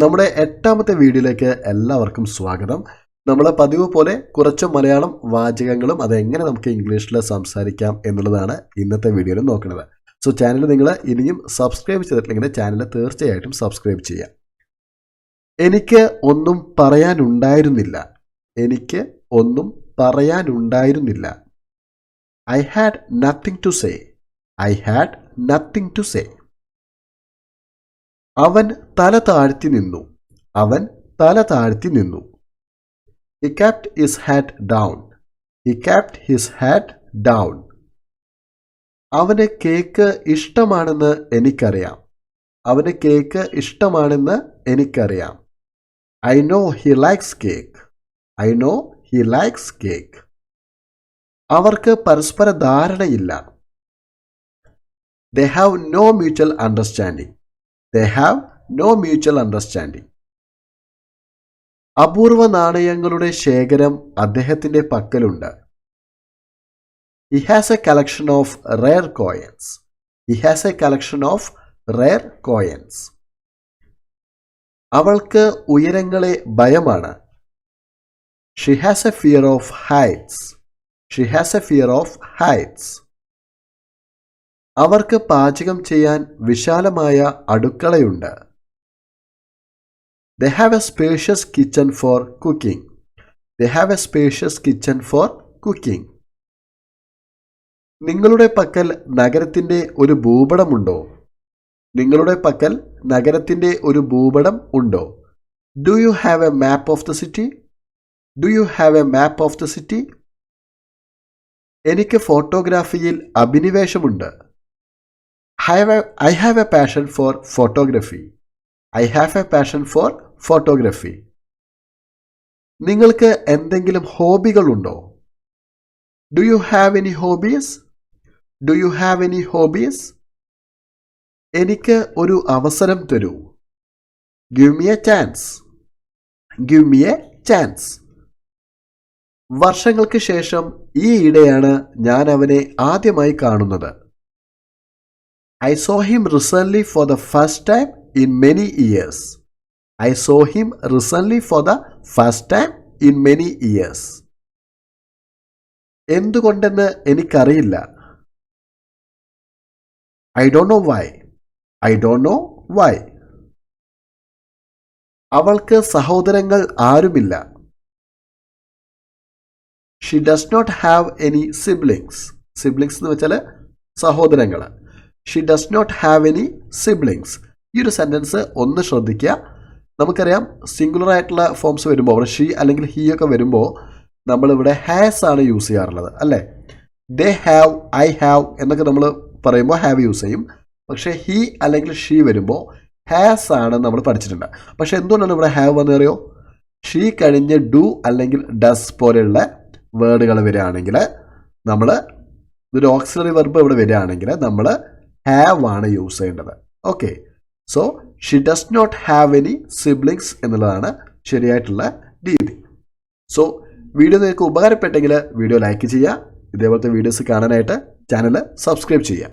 നമ്മുടെ 8ാമത്തെ വീഡിയോയിലേക്ക് എല്ലാവർക്കും സ്വാഗതം. നമ്മൾ പതിവ് പോലെ കുറച്ച് മലയാളം വാചകങ്ങളും അതെങ്ങനെ നമുക്ക് ഇംഗ്ലീഷിൽ സംസാരിക്കാം എന്നുള്ളതാണ് ഇന്നത്തെ വീഡിയോയിൽ നോക്കുന്നത്. സോ ചാനൽ നിങ്ങൾ ഇനിയും സബ്സ്ക്രൈബ് ചെയ്തിട്ടില്ലെങ്കിൽ ചാനൽ തീർച്ചയായിട്ടും സബ്സ്ക്രൈബ് ചെയ്യുക. എനിക്ക് ഒന്നും പറയാനുണ്ടായിരുന്നില്ല. എനിക്ക് ഒന്നും പറയാനുണ്ടായിരുന്നില്ല. I had nothing to say. I had nothing to say. അവൻ തല താഴ്ത്തി നിന്നു. അവൻ തല താഴ്ത്തി നിന്നു. He kept his head down. He kept his head down. അവന് കേക്ക് ഇഷ്ടമാണെന്ന് എനിക്കറിയാം. അവന് കേക്ക് ഇഷ്ടമാണെന്ന് എനിക്കറിയാം. I know he likes cake. I know he likes cake. അവർക്ക് പരസ്പര ധാരണയില്ല. They have no mutual understanding. They have no mutual understanding. അപൂർവ നാണയങ്ങളുടെ ശേഖരം അദ്ദേഹത്തിന്റെ പക്കലുണ്ട്. He has a collection of rare coins. He has a collection of rare coins. അവൾക്ക് ഉയരങ്ങളെ ഭയമാണ്. She has a fear of heights. She has a fear of heights. അവർക്ക് പാചകം ചെയ്യാൻ വിശാലമായ അടുക്കളയുണ്ട്. They have a spacious kitchen for cooking. They have a spacious kitchen for cooking. നിങ്ങളുടെ പക്കൽ നഗരത്തിന്റെ ഒരു ഭൂപടമുണ്ടോ? നിങ്ങളുടെ പക്കൽ നഗരത്തിന്റെ ഒരു ഭൂപടം ഉണ്ടോ? Do you have a map of the city? Do you have a map of the city? എനിക്ക് ഫോട്ടോഗ്രാഫിയിൽ അഭിനിവേശമുണ്ട്. I have a passion for photography. I have a passion for photography. നിങ്ങൾക്ക് എന്തെങ്കിലും ഹോബികളുണ്ടോ? Do you have any hobbies? Do you have any hobbies? എനിക്ക് ഒരു അവസരം തരൂ. Give me a chance. Give me a chance. വർഷങ്ങൾക്ക് ശേഷം ഈയിടെയാണ് ഞാൻ അവനെ ആദ്യമായി കാണുന്നത്. I saw him recently for the first time in many years. I saw him recently for the first time in many years. എന്തുകൊണ്ടെന്ന് എനിക്കറിയില്ല. I don't know why. I don't know why. അവൾക്ക് സഹോദരങ്ങൾ ആരുമില്ല. She does not have any siblings. Siblings എന്ന് വെച്ചാൽ സഹോദരങ്ങൾ. She does not have any siblings. ഈ ഒരു സെൻറ്റൻസ് ഒന്ന് ശ്രദ്ധിക്കുക. നമുക്കറിയാം സിംഗുലർ ആയിട്ടുള്ള ഫോംസ് വരുമ്പോൾ അവിടെ ഷീ അല്ലെങ്കിൽ ഹീ ഒക്കെ വരുമ്പോൾ നമ്മളിവിടെ ഹാസ് ആണ് യൂസ് ചെയ്യാറുള്ളത് അല്ലേ. ദേ ഹാവ്, ഐ ഹാവ് എന്നൊക്കെ നമ്മൾ പറയുമ്പോൾ ഹാവ് യൂസ് ചെയ്യും. പക്ഷേ ഹീ അല്ലെങ്കിൽ ഷീ വരുമ്പോൾ ഹാസ് ആണ് നമ്മൾ പഠിച്ചിട്ടുണ്ട്. പക്ഷേ എന്തുകൊണ്ടാണ് ഇവിടെ ഹാവ് വന്നറിയോ? ഷീ കഴിഞ്ഞ് ഡു അല്ലെങ്കിൽ ഡസ് പോലെയുള്ള വേർഡുകൾ വരികയാണെങ്കിൽ നമ്മൾ ഇതൊരു ഓക്സിലറി വെർബ് ഇവിടെ വരികയാണെങ്കിൽ നമ്മൾ ഹാവ് ആണ് യൂസ് ചെയ്യേണ്ടത്. Okay, so she does not have any siblings എന്നുള്ളതാണ് ശരിയായിട്ടുള്ള രീതി. സോ വീഡിയോ നിങ്ങൾക്ക് ഉപകാരപ്പെട്ടെങ്കിൽ വീഡിയോ ലൈക്ക് ചെയ്യുക. ഇതേപോലത്തെ വീഡിയോസ് കാണാനായിട്ട് ചാനൽ സബ്സ്ക്രൈബ് ചെയ്യുക.